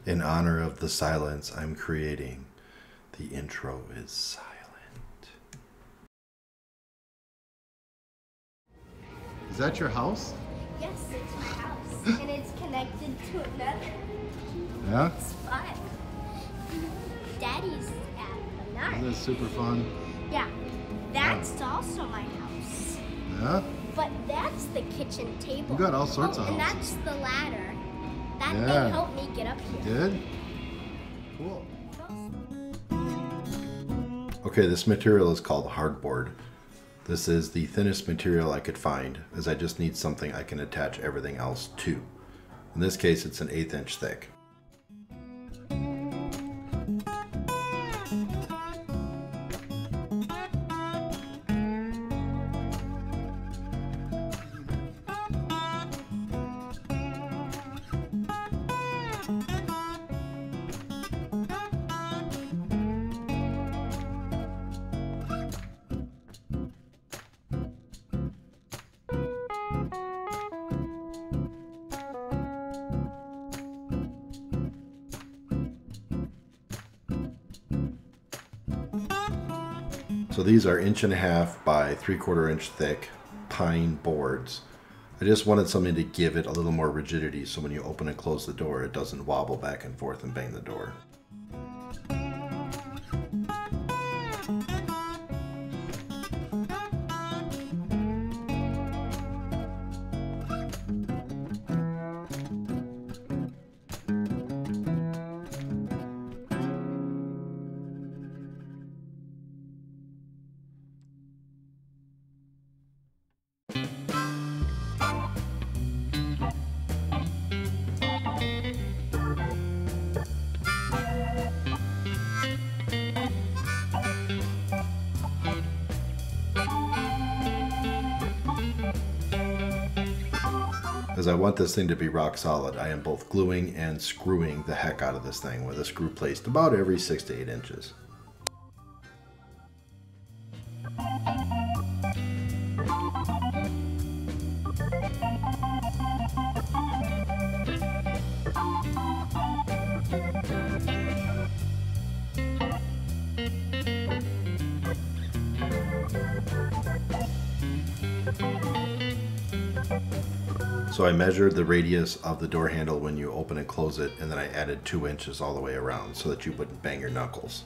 In honor of the silence I'm creating, the intro is silent. Is that your house? Yes, it's my house. And it's connected to another. Yeah? It's fun. Daddy's at another. Isn't that super fun? Yeah. That's also my house. Yeah? But that's the kitchen table. You got all sorts of and houses. that's the ladder. That Yeah. thing helped me get up here. Did? Cool. Okay, this material is called hardboard. This is the thinnest material I could find, as I just need something I can attach everything else to. In this case, it's an 1/8 inch thick. So these are 1.5 by 3/4 inch thick pine boards. I just wanted something to give it a little more rigidity so when you open and close the door it doesn't wobble back and forth and bang the door. As I want this thing to be rock solid, I am both gluing and screwing the heck out of this thing with a screw placed about every 6 to 8 inches. So I measured the radius of the door handle when you open and close it, and then I added 2 inches all the way around so that you wouldn't bang your knuckles.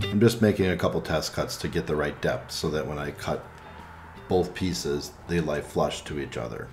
I'm just making a couple test cuts to get the right depth so that when I cut both pieces, they lie flush to each other.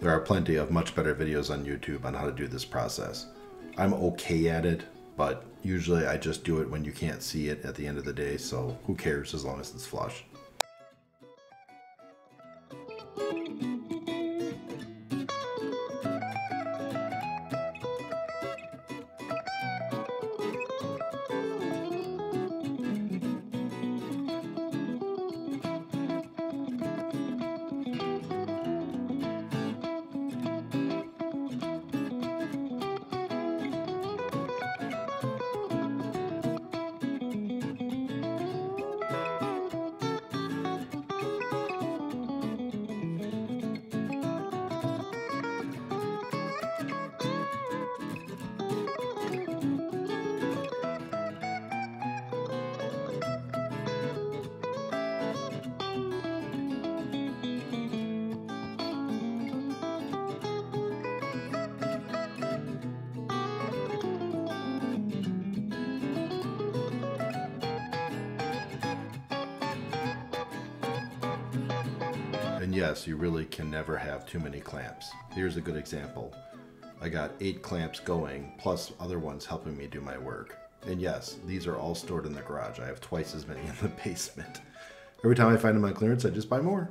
There are plenty of much better videos on YouTube on how to do this process. I'm okay at it, but usually I just do it when you can't see it at the end of the day, so who cares as long as it's flush. And yes, you really can never have too many clamps. Here's a good example. I got 8 clamps going, plus other ones helping me do my work. And yes, these are all stored in the garage. I have twice as many in the basement. Every time I find them on clearance, I just buy more.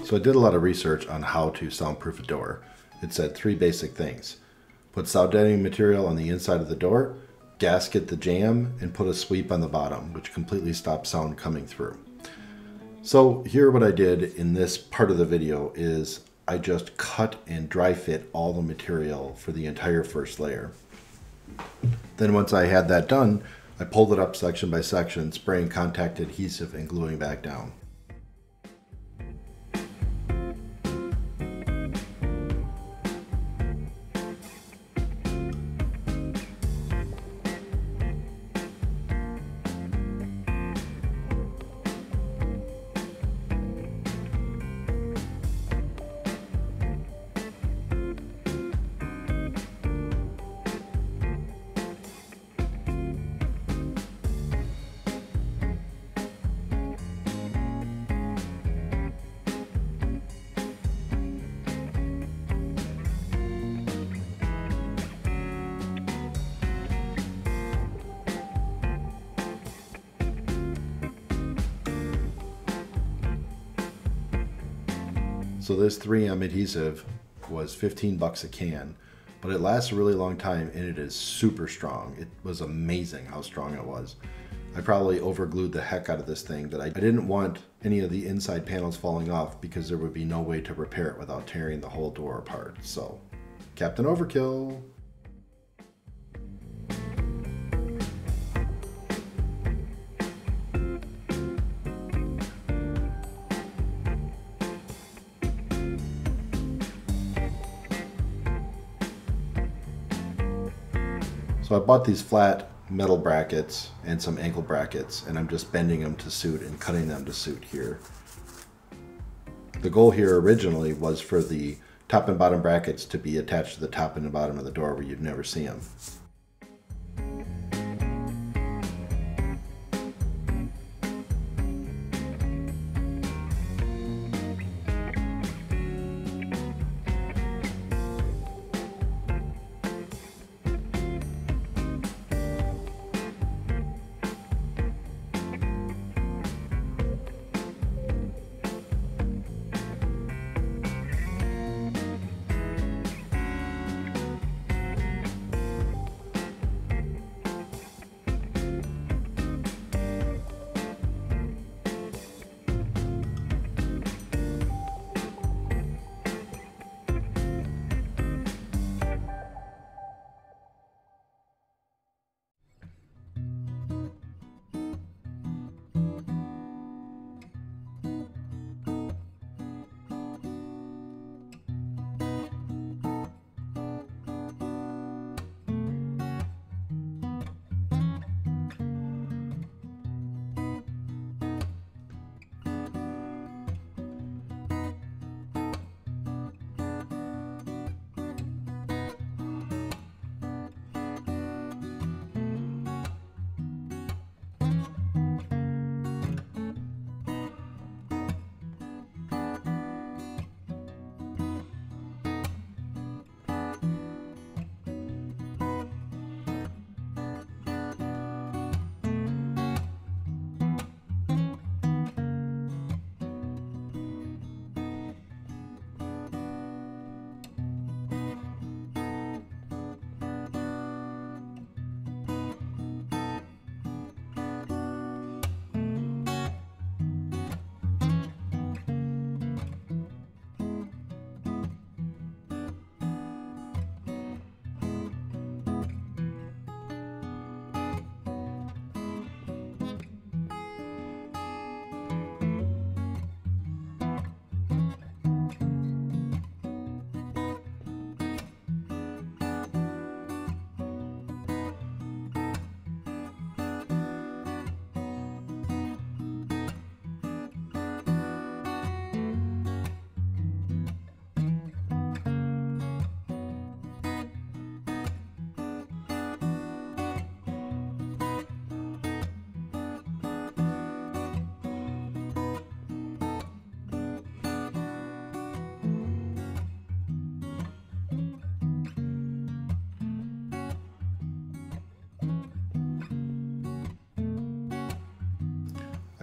So I did a lot of research on how to soundproof a door. It said 3 basic things. Put sound deadening material on the inside of the door, gasket the jamb, and put a sweep on the bottom, which completely stops sound coming through. So here what I did in this part of the video is I just cut and dry fit all the material for the entire first layer. Then once I had that done, I pulled it up section by section, spraying contact adhesive and gluing back down. So this 3M adhesive was 15 bucks a can, but it lasts a really long time and it is super strong. It was amazing how strong it was. I probably overglued the heck out of this thing, but I didn't want any of the inside panels falling off because there would be no way to repair it without tearing the whole door apart. So, Captain Overkill. So I bought these flat metal brackets and some ankle brackets, and I'm just bending them to suit and cutting them to suit here. The goal here originally was for the top and bottom brackets to be attached to the top and the bottom of the door where you'd never see them.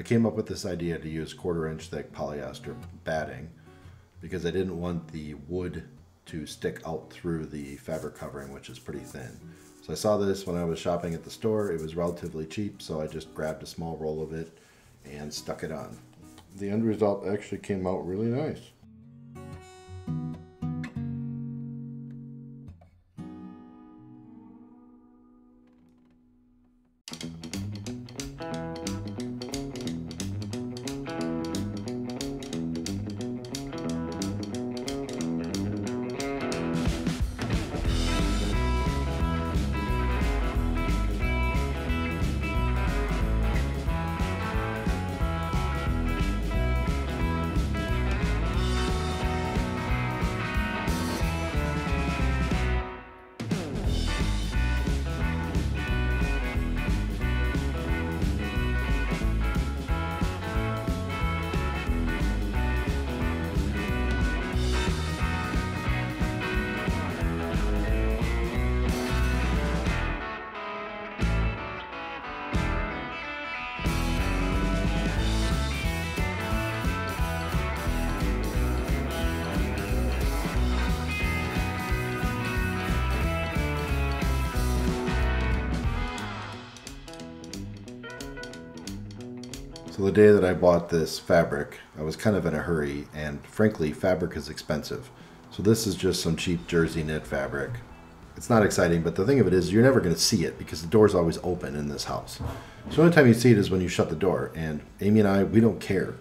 came up with this idea to use 1/4-inch thick polyester batting because I didn't want the wood to stick out through the fabric covering, which is pretty thin. So I saw this when I was shopping at the store. It was relatively cheap, so I just grabbed a small roll of it and stuck it on. The end result actually came out really nice. So the day that I bought this fabric, I was kind of in a hurry, and frankly, fabric is expensive. So this is just some cheap jersey knit fabric. It's not exciting, but the thing of it is you're never going to see it because the door's always open in this house. So the only time you see it is when you shut the door, and Amy and I, we don't care.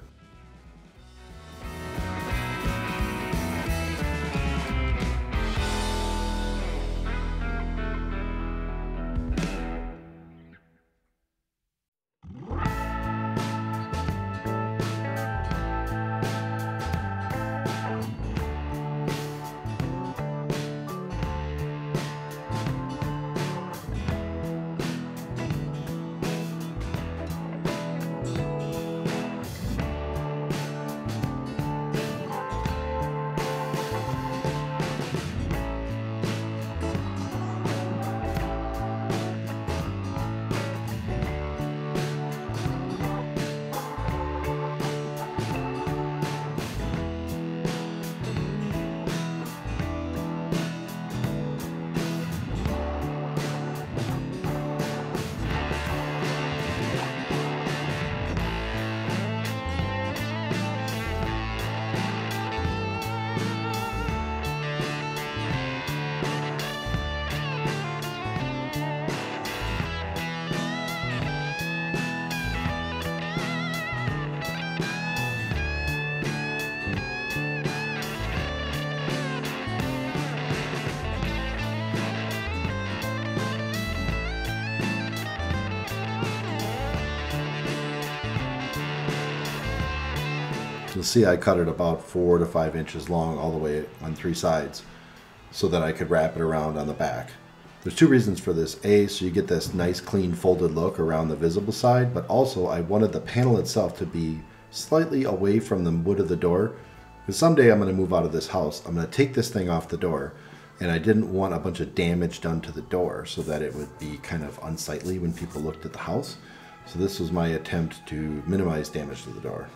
You'll see I cut it about 4 to 5 inches long all the way on 3 sides so that I could wrap it around on the back. There's 2 reasons for this. A, so you get this nice clean folded look around the visible side, but also I wanted the panel itself to be slightly away from the wood of the door, because someday I'm going to move out of this house. I'm going to take this thing off the door, and I didn't want a bunch of damage done to the door so that it would be kind of unsightly when people looked at the house. So this was my attempt to minimize damage to the door.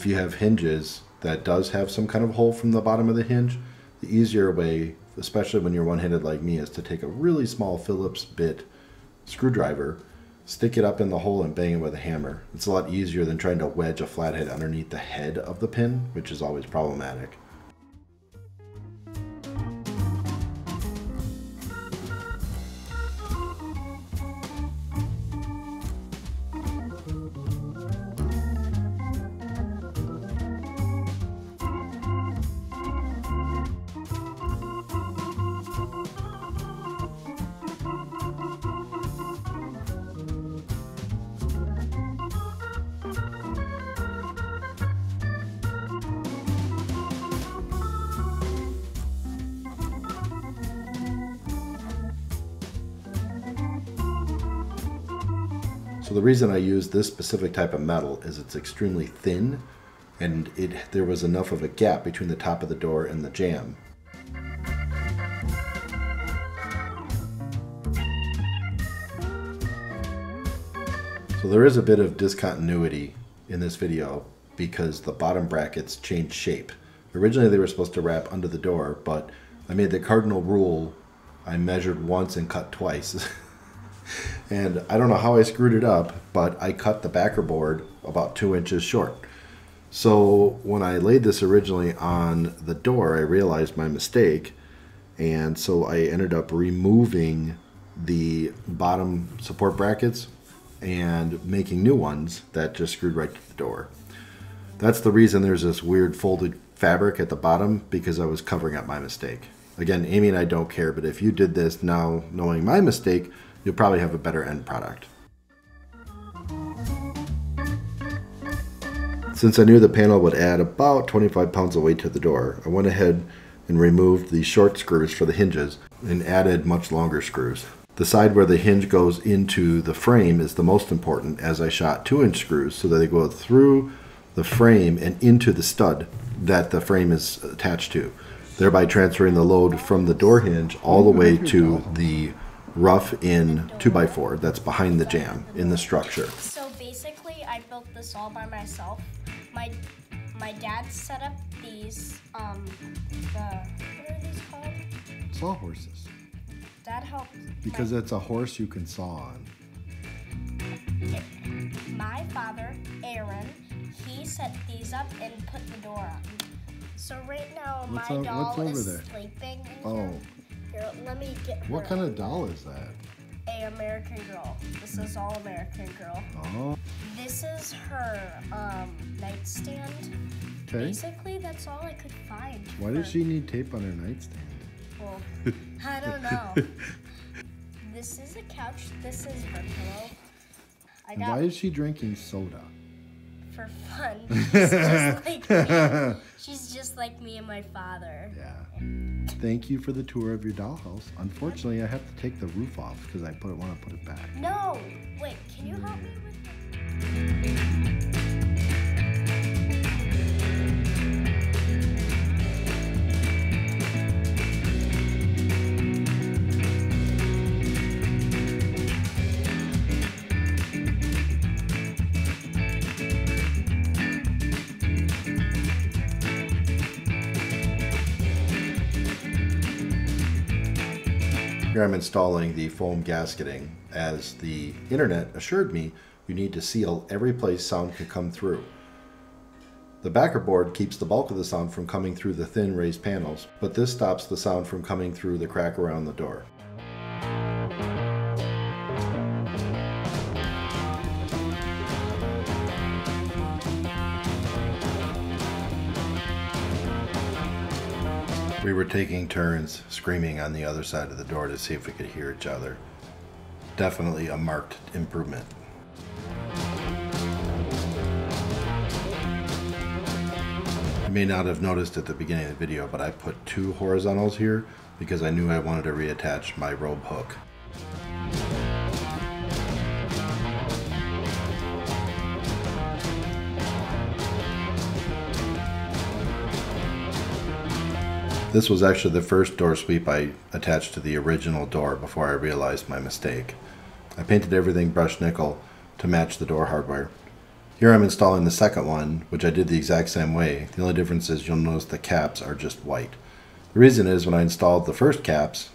if you have hinges that does have some kind of hole from the bottom of the hinge, the easier way, especially when you're one-handed like me, is to take a really small Phillips bit screwdriver, stick it up in the hole and bang it with a hammer. It's a lot easier than trying to wedge a flathead underneath the head of the pin, which is always problematic. So the reason I use this specific type of metal is it's extremely thin, and there was enough of a gap between the top of the door and the jamb. So there is a bit of discontinuity in this video because the bottom brackets changed shape. Originally they were supposed to wrap under the door, but I made the cardinal rule, I measured once and cut twice. And I don't know how I screwed it up, but I cut the backer board about 2 inches short. So when I laid this originally on the door, I realized my mistake, and so I ended up removing the bottom support brackets and making new ones that just screwed right to the door. That's the reason there's this weird folded fabric at the bottom, because I was covering up my mistake. Again, Amy and I don't care, but if you did this now knowing my mistake, you'll probably have a better end product. Since I knew the panel would add about 25 pounds of weight to the door, I went ahead and removed the short screws for the hinges and added much longer screws. The side where the hinge goes into the frame is the most important, as I shot 2-inch screws so that they go through the frame and into the stud that the frame is attached to, thereby transferring the load from the door hinge all the way to the rough-in 2x4 that's behind the jamb in the structure. So basically, I built this all by myself. My dad set up these, what are these called? Sawhorses. Dad helped. Because it's a horse you can saw on. My father, Aaron, he set these up and put the door on. So right now, my doll is sleeping. Oh. Here, let me get her. What kind of doll is that? A American Girl. This is all American Girl. Oh. This is her nightstand. Okay. Basically, that's all I could find. Why does she need tape on her nightstand? Well, I don't know. This is a couch. This is her pillow. Why is she drinking soda? For fun. She's just like me. She's just like me and my father. Yeah. Thank you for the tour of your dollhouse. Unfortunately, I have to take the roof off because I want to put it back. No! Wait, can you help me with that? Here I'm installing the foam gasketing. As the internet assured me, you need to seal every place sound can come through. The backer board keeps the bulk of the sound from coming through the thin raised panels, but this stops the sound from coming through the crack around the door. We were taking turns screaming on the other side of the door to see if we could hear each other. Definitely a marked improvement. You may not have noticed at the beginning of the video, but I put 2 horizontals here because I knew I wanted to reattach my robe hook. This was actually the first door sweep I attached to the original door before I realized my mistake. I painted everything brushed nickel to match the door hardware. Here I'm installing the second one, which I did the exact same way. The only difference is you'll notice the caps are just white. The reason is when I installed the first caps,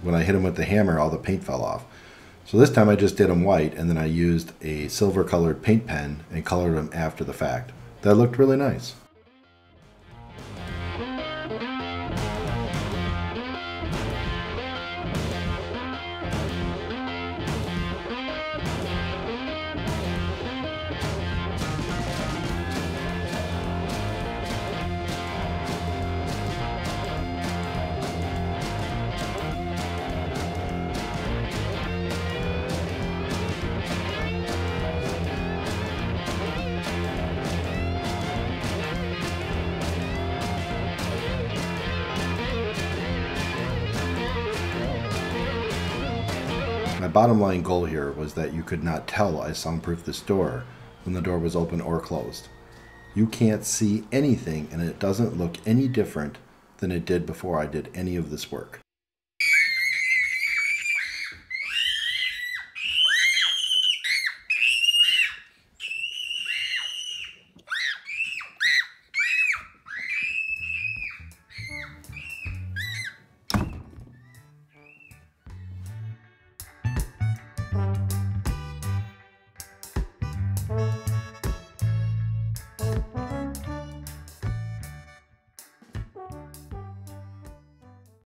when I hit them with the hammer, all the paint fell off. So this time I just did them white, and then I used a silver colored paint pen and colored them after the fact. That looked really nice. My bottom line goal here was that you could not tell I soundproofed this door when the door was open or closed. You can't see anything, and it doesn't look any different than it did before I did any of this work.